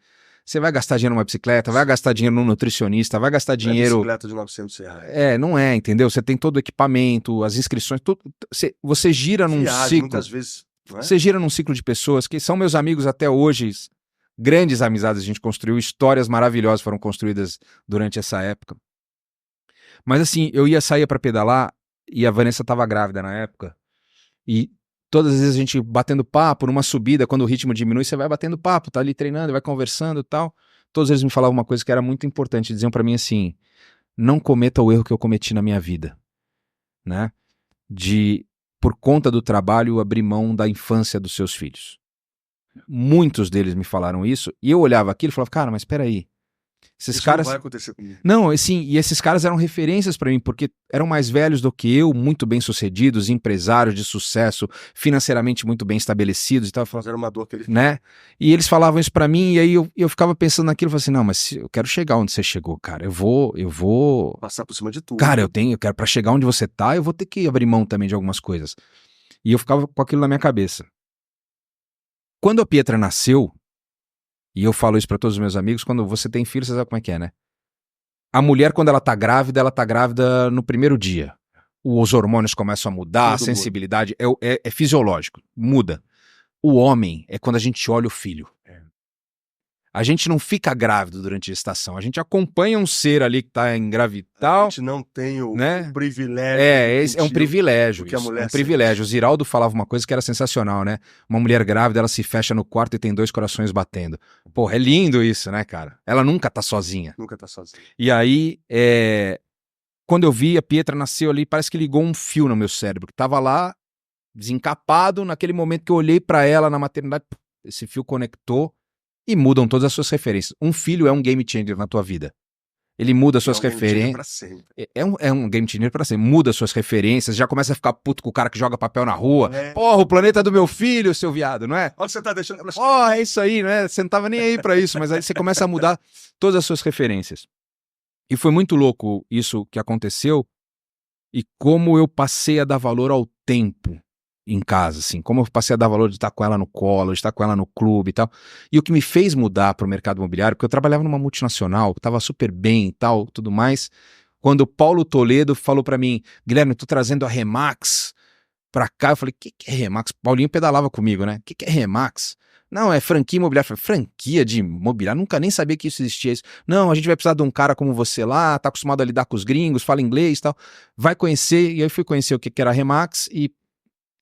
você vai gastar dinheiro numa bicicleta, vai gastar dinheiro num nutricionista, vai gastar dinheiro... Não é bicicleta de R$900. Não é, entendeu? Você tem todo o equipamento, as inscrições, tudo. Você gira num ciclo... Muitas vezes, não é? Você gira num ciclo de pessoas que são meus amigos até hoje, grandes amizades a gente construiu, histórias maravilhosas foram construídas durante essa época. Mas assim, eu sair para pedalar e a Vanessa estava grávida na época, e todas as vezes a gente batendo papo, numa subida, quando o ritmo diminui, você vai batendo papo, tá ali treinando, vai conversando e tal. Todos eles me falavam uma coisa que era muito importante, diziam para mim assim: não cometa o erro que eu cometi na minha vida, né? De, por conta do trabalho, abrir mão da infância dos seus filhos. Muitos deles me falaram isso, e eu olhava aquilo e falava, cara, mas peraí, esses Isso caras... não vai acontecer comigo. Não, assim, e esses caras eram referências para mim, porque eram mais velhos do que eu, muito bem-sucedidos, empresários de sucesso, financeiramente muito bem estabelecidos e tal. Mas era uma dor que eles... Né? E eles falavam isso para mim, e aí eu ficava pensando naquilo, eu falava assim, não, mas eu quero chegar onde você chegou, cara, eu vou... Passar por cima de tudo. Cara, eu quero, para chegar onde você tá, eu vou ter que abrir mão também de algumas coisas. E eu ficava com aquilo na minha cabeça. Quando a Pietra nasceu, e eu falo isso para todos os meus amigos, quando você tem filho, você sabe como é que é, né? A mulher, quando ela tá grávida no primeiro dia. Os hormônios começam a mudar, a sensibilidade é fisiológico, muda. O homem é quando a gente olha o filho. A gente não fica grávido durante a gestação, a gente acompanha um ser ali que tá engravidado. A gente não tem o privilégio. Esse é um privilégio. Que a mulher é um privilégio. O Ziraldo falava uma coisa que era sensacional, né? Uma mulher grávida, ela se fecha no quarto e tem 2 corações batendo. Porra, é lindo isso, né, cara? Ela nunca tá sozinha. Nunca tá sozinha. E aí, quando eu vi, a Pietra nasceu ali, parece que ligou um fio no meu cérebro, que tava lá, desencapado, naquele momento que eu olhei pra ela na maternidade, esse fio conectou e mudam todas as suas referências. Um filho é um game changer na tua vida. Ele muda as suas referências. É um game changer pra sempre. Muda as suas referências, já começa a ficar puto com o cara que joga papel na rua. Porra, o planeta é do meu filho, seu viado, não é? Olha o que você tá deixando. É isso aí, né? Você não tava nem aí pra isso, mas aí você começa a mudar todas as suas referências. E foi muito louco isso que aconteceu e como eu passei a dar valor ao tempo em casa, assim, como eu passei a dar valor de estar com ela no colo, de estar com ela no clube e tal. E o que me fez mudar para o mercado imobiliário, porque eu trabalhava numa multinacional, que estava super bem e tal, tudo mais, quando o Paulo Toledo falou para mim, Guilherme, tô trazendo a Remax para cá, eu falei, o que é Remax? Paulinho pedalava comigo, né? O que é Remax? Não, é franquia imobiliária. Eu falei, franquia de imobiliário? Nunca nem sabia que isso existia. Não, a gente vai precisar de um cara como você lá, tá acostumado a lidar com os gringos, fala inglês e tal. Vai conhecer, e aí fui conhecer o que era a Remax e,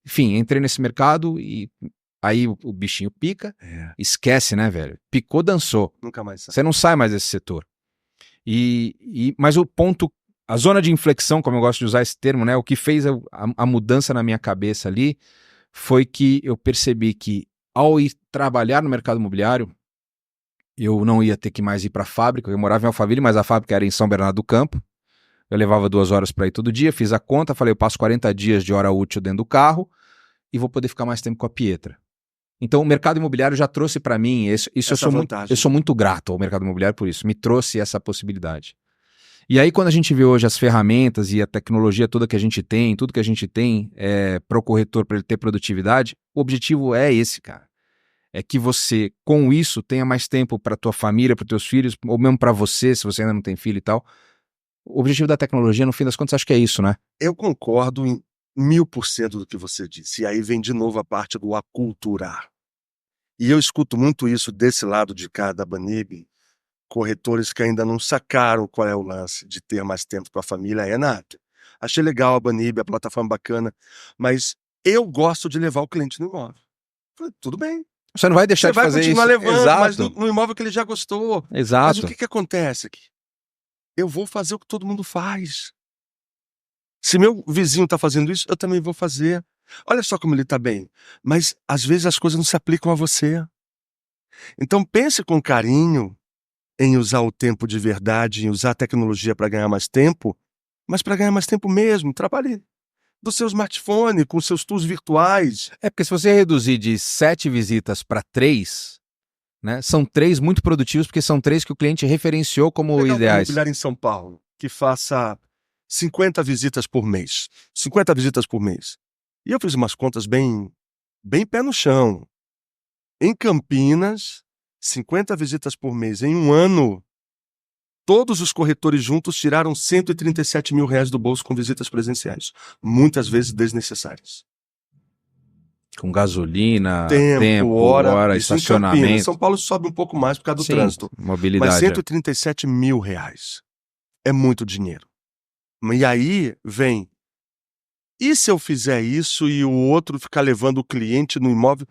enfim, entrei nesse mercado e aí o bichinho pica, esquece, né, velho? Picou, dançou. Nunca mais sai. Você não sai mais desse setor. Mas o ponto, a zona de inflexão, como eu gosto de usar esse termo, né? O que fez a mudança na minha cabeça ali foi que eu percebi que ao ir trabalhar no mercado imobiliário, eu não ia ter que mais ir para a fábrica. Eu morava em Alphaville, mas a fábrica era em São Bernardo do Campo. Eu levava 2 horas para ir todo dia, fiz a conta, falei, eu passo 40 dias de hora útil dentro do carro e vou poder ficar mais tempo com a Pietra. Então o mercado imobiliário já trouxe para mim, eu sou muito grato ao mercado imobiliário por isso, me trouxe essa possibilidade. E aí, quando a gente vê hoje as ferramentas e a tecnologia toda que a gente tem, tudo que a gente tem para o corretor, para ele ter produtividade, o objetivo é esse, cara. É que você, com isso, tenha mais tempo para tua família, para teus filhos, ou mesmo para você, se você ainda não tem filho e tal. O objetivo da tecnologia, no fim das contas, acho que é isso, né? Eu concordo em 1000% do que você disse. E aí vem de novo a parte do aculturar. E eu escuto muito isso desse lado de cá da Banib, corretores que ainda não sacaram qual é o lance de ter mais tempo para a família. Renato, achei legal a Banib, a plataforma bacana, mas eu gosto de levar o cliente no imóvel. Falei, tudo bem. Você não vai deixar Você de vai fazer continuar isso. levando, Exato. mas no imóvel que ele já gostou. Exato. Mas o que acontece aqui? Eu vou fazer o que todo mundo faz. Se meu vizinho está fazendo isso, eu também vou fazer. Olha só como ele está bem. Mas às vezes as coisas não se aplicam a você. Então pense com carinho em usar o tempo de verdade, em usar a tecnologia para ganhar mais tempo, mas para ganhar mais tempo mesmo, trabalhe do seu smartphone, com seus tools virtuais. É porque se você reduzir de 7 visitas para 3, né, são 3 muito produtivos, porque são 3 que o cliente referenciou como Pegar uma ideais. imobiliária em São Paulo, que faça 50 visitas por mês. 50 visitas por mês. E eu fiz umas contas bem pé no chão. Em Campinas, 50 visitas por mês em um ano, todos os corretores juntos tiraram R$137 mil do bolso com visitas presenciais. Muitas vezes desnecessárias. Com gasolina, Tempo, hora, isso em Campinas. estacionamento. São Paulo sobe um pouco mais por causa do Sim, trânsito. mobilidade. Mas R$137 mil é muito dinheiro. E aí vem, e se eu fizer isso e o outro ficar levando o cliente no imóvel?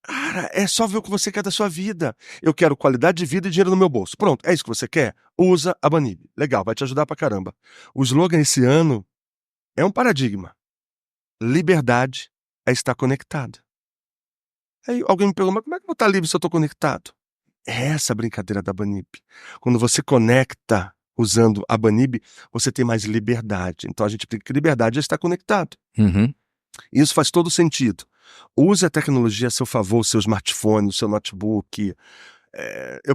Cara, é só ver o que você quer da sua vida. Eu quero qualidade de vida e dinheiro no meu bolso. Pronto, é isso que você quer? Usa a Banib. Legal, vai te ajudar pra caramba. O slogan esse ano é um paradigma. Liberdade é estar conectado. Aí alguém me pergunta, mas como é que eu vou estar livre se eu estou conectado? É essa a brincadeira da Banib. Quando você conecta usando a Banib, você tem mais liberdade. Então a gente brinca que liberdade é estar conectado. Uhum. Isso faz todo sentido. Use a tecnologia a seu favor, o seu smartphone, o seu notebook.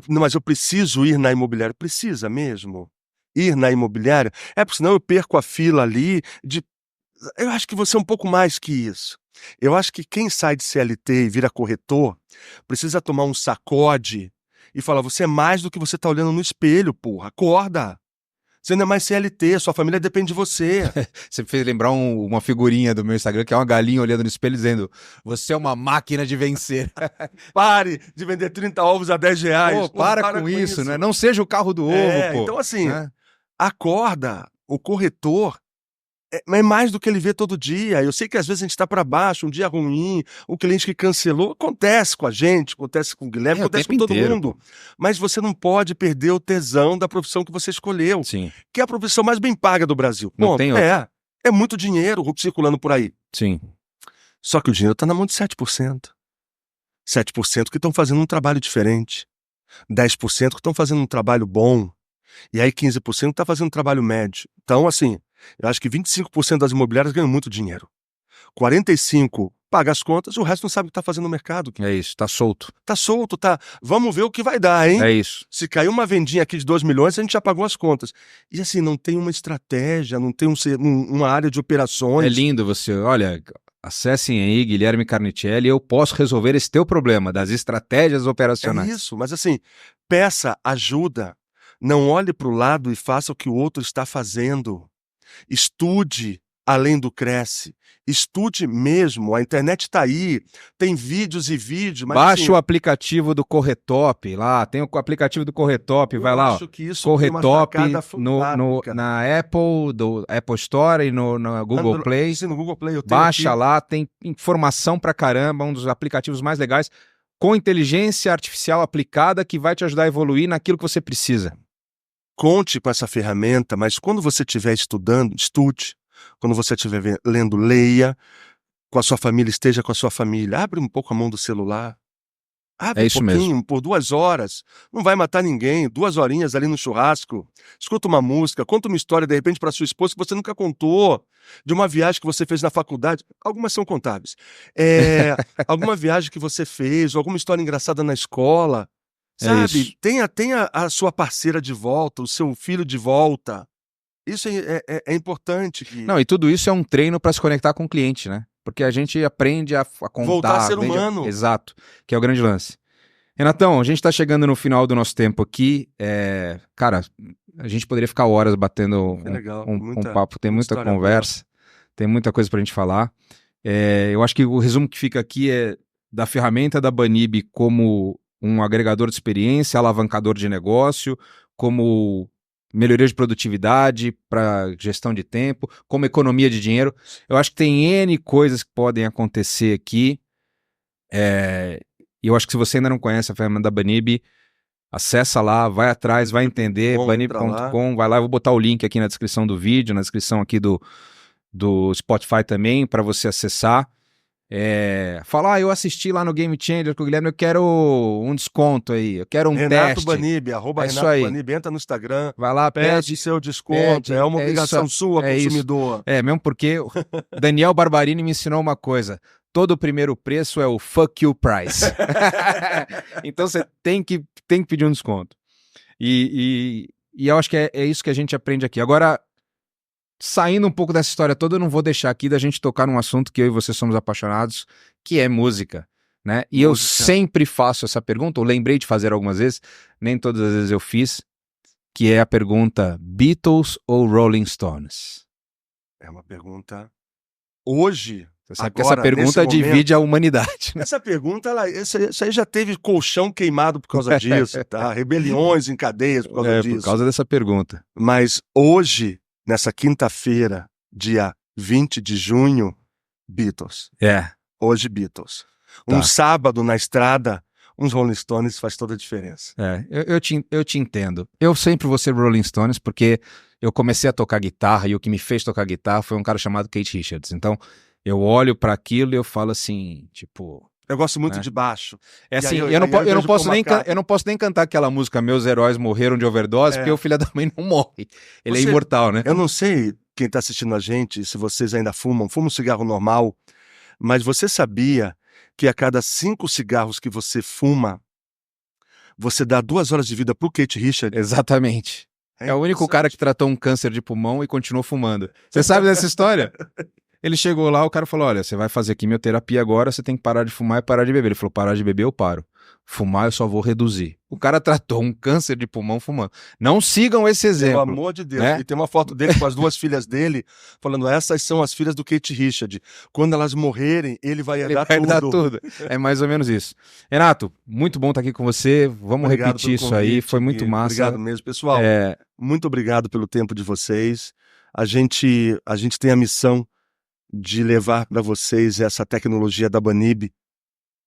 Mas eu preciso ir na imobiliária. Precisa mesmo ir na imobiliária? Porque senão eu perco a fila ali de... Eu acho que você é um pouco mais que isso. Eu acho que quem sai de CLT e vira corretor precisa tomar um sacode e falar, você é mais do que você está olhando no espelho, porra. Acorda. Você não é mais CLT, sua família depende de você. Você fez lembrar uma figurinha do meu Instagram, que é uma galinha olhando no espelho dizendo, você é uma máquina de vencer. Pare de vender 30 ovos a R$10. Pô, para com isso, né? Não seja o carro do ovo, pô. Então assim, né? Acorda. O corretor é mais do que ele vê todo dia. Eu sei que às vezes a gente está para baixo, um dia ruim, o cliente que cancelou, acontece com a gente, acontece com o Guilherme, acontece com todo mundo. Mas você não pode perder o tesão da profissão que você escolheu. Sim. Que é a profissão mais bem paga do Brasil. Não tem outra. É muito dinheiro circulando por aí. Sim. Só que o dinheiro está na mão de 7%. 7% que estão fazendo um trabalho diferente. 10% que estão fazendo um trabalho bom. E aí 15% está fazendo um trabalho médio. Então, assim, eu acho que 25% das imobiliárias ganham muito dinheiro. 45% paga as contas, o resto não sabe o que está fazendo no mercado. É isso, tá solto. Tá solto, tá. Vamos ver o que vai dar, hein? É isso. Se cair uma vendinha aqui de 2 milhões, a gente já pagou as contas. E assim, não tem uma estratégia, não tem uma área de operações. É lindo você, olha, acessem aí, Guilherme Carnicelli, eu posso resolver esse teu problema das estratégias operacionais. É isso, mas assim, peça ajuda. Não olhe para o lado e faça o que o outro está fazendo. Estude além do Cresce. Estude mesmo. A internet está aí. Tem vídeos e vídeos. Mas, baixa assim, o aplicativo do Corretop lá. Tem o aplicativo do Corretop. Vai lá. Acho que isso Corretop na Apple, do Apple Store e no Google Play. Sim, no Google Play eu tenho Baixa aqui. lá. Tem informação pra caramba. Um dos aplicativos mais legais. Com inteligência artificial aplicada que vai te ajudar a evoluir naquilo que você precisa. Conte com essa ferramenta, mas quando você estiver estudando, estude. Quando você estiver lendo, leia. Com a sua família, esteja com a sua família. Abre um pouco a mão do celular. Abre É isso um pouquinho, mesmo. por 2 horas. Não vai matar ninguém. 2 horinhas ali no churrasco. Escuta uma música, conta uma história, de repente, para sua esposa que você nunca contou. De uma viagem que você fez na faculdade. Algumas são contáveis. Alguma viagem que você fez, ou alguma história engraçada na escola. Sabe? isso. Tenha a sua parceira de volta, o seu filho de volta. Isso é importante. Não, e tudo isso é um treino para se conectar com o cliente, né? Porque a gente aprende a contar. Voltar a ser humano. Exato, que é o grande lance. Renatão, a gente está chegando no final do nosso tempo aqui. Cara, a gente poderia ficar horas batendo um papo, tem muita conversa, tem muita coisa para a gente falar. Eu acho que o resumo que fica aqui é da ferramenta da Banib como um agregador de experiência, alavancador de negócio, como melhoria de produtividade para gestão de tempo, como economia de dinheiro. Eu acho que tem N coisas que podem acontecer aqui. E eu acho que se você ainda não conhece a ferramenta da Banib, acessa lá, vai atrás, vai entender, banib.com, vai lá, eu vou botar o link aqui na descrição do vídeo, na descrição aqui do Spotify também, para você acessar. Falar, eu assisti lá no Game Changer com o Guilherme, eu quero um desconto aí, eu quero um Renato teste. Banib, arroba isso Renato aí. Banib, entra no Instagram, vai lá, pede seu desconto, é uma obrigação sua, consumidor. Mesmo porque o Daniel Barbarini me ensinou uma coisa, todo o primeiro preço é o fuck you price. Então você tem que pedir um desconto. E eu acho que é isso que a gente aprende aqui. Agora, saindo um pouco dessa história toda, eu não vou deixar aqui da gente tocar num assunto que eu e você somos apaixonados, que é música, né? E eu sempre faço essa pergunta, eu lembrei de fazer algumas vezes, nem todas as vezes eu fiz, que é a pergunta Beatles ou Rolling Stones? É uma pergunta... Hoje... Você sabe que essa pergunta divide a humanidade. Né? Essa pergunta, isso aí já teve colchão queimado por causa disso, tá? Rebeliões em cadeias por causa disso. Por causa dessa pergunta. Mas hoje... Nessa quinta-feira, dia 20 de junho, Beatles. Hoje, Beatles. Tá. Um sábado na estrada, uns Rolling Stones faz toda a diferença. Eu te entendo. Eu sempre vou ser Rolling Stones porque eu comecei a tocar guitarra e o que me fez tocar guitarra foi um cara chamado Keith Richards. Então, eu olho para aquilo e eu falo assim, tipo... Eu gosto muito de baixo. Assim, eu não posso nem cantar aquela música Meus Heróis Morreram de Overdose, porque o filho da mãe não morre. Ele é imortal, né? Eu não sei quem está assistindo a gente, se vocês ainda fumam um cigarro normal, mas você sabia que a cada 5 cigarros que você fuma, você dá 2 horas de vida pro Keith Richards? Exatamente. É o único cara que tratou um câncer de pulmão e continuou fumando. Você sabe dessa história? Ele chegou lá, o cara falou, olha, você vai fazer quimioterapia agora, você tem que parar de fumar e parar de beber. Ele falou, parar de beber eu paro. Fumar eu só vou reduzir. O cara tratou um câncer de pulmão fumando. Não sigam esse exemplo. Pelo amor de Deus. Né? E tem uma foto dele com as 2 filhas dele, falando, essas são as filhas do Keith Richards. Quando elas morrerem, ele vai herdar tudo. É mais ou menos isso. Renato, muito bom estar aqui com você. Vamos repetir isso aí. Foi muito massa. Obrigado mesmo, pessoal. Muito obrigado pelo tempo de vocês. A gente tem a missão de levar para vocês essa tecnologia da Banib,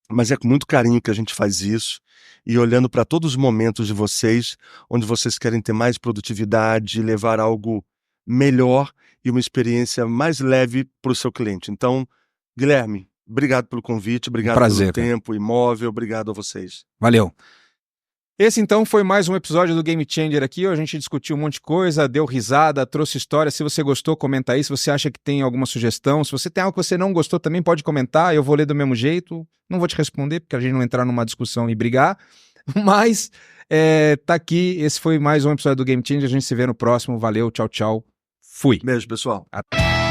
mas é com muito carinho que a gente faz isso, e olhando para todos os momentos de vocês, onde vocês querem ter mais produtividade, levar algo melhor e uma experiência mais leve para o seu cliente. Então, Guilherme, obrigado pelo convite, obrigado pelo tempo, imóvel, obrigado a vocês. Valeu. Esse então foi mais um episódio do Game Changer aqui, a gente discutiu um monte de coisa, deu risada, trouxe história. Se você gostou, comenta aí, se você acha que tem alguma sugestão, se você tem algo que você não gostou também pode comentar, eu vou ler do mesmo jeito, não vou te responder porque a gente não entrar numa discussão e brigar, mas tá aqui, esse foi mais um episódio do Game Changer, a gente se vê no próximo, valeu, tchau, tchau, fui. Beijo, pessoal. Até.